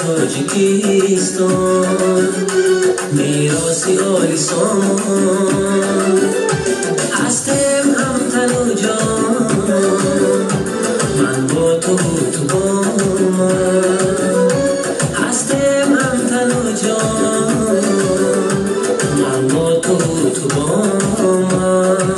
تاجیکستان میراثی آلیسان هستم هم تن و جان من با تو با من هستم هم تن و جان من با تو با من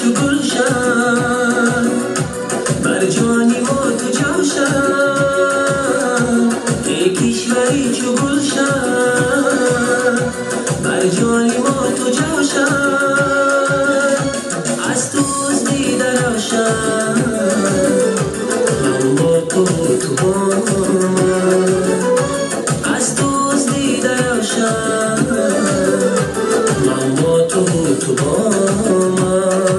چو گلشن بر جانی ما تو جوشن ای کشوری چو گلشن بر جانی ما تو جوشن از توز دیده روشن من با تو با من از توز دیده روشن من با تو با من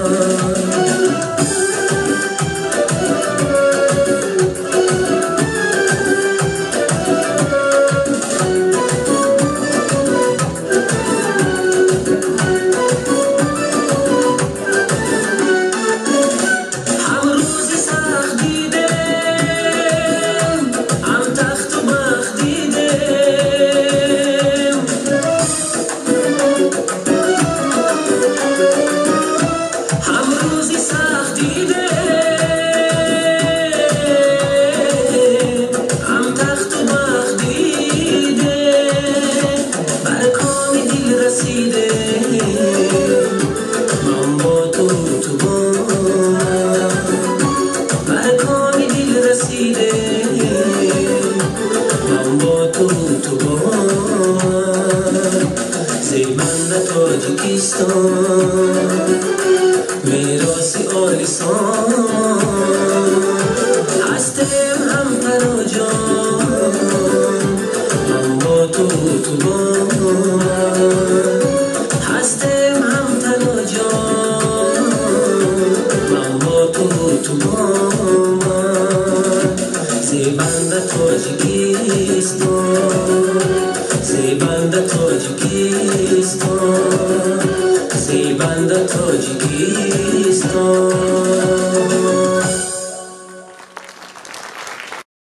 من با تو با من بر کام دل رسیده من با تو با من زیبند تاجیکستان میراثی آلیسان هستم هم تن و جان من با تو با من هستم هم تن و جان من با تو با من زیبند تاجیکستان زیبند تاجیکستان زیبند تاجیکستان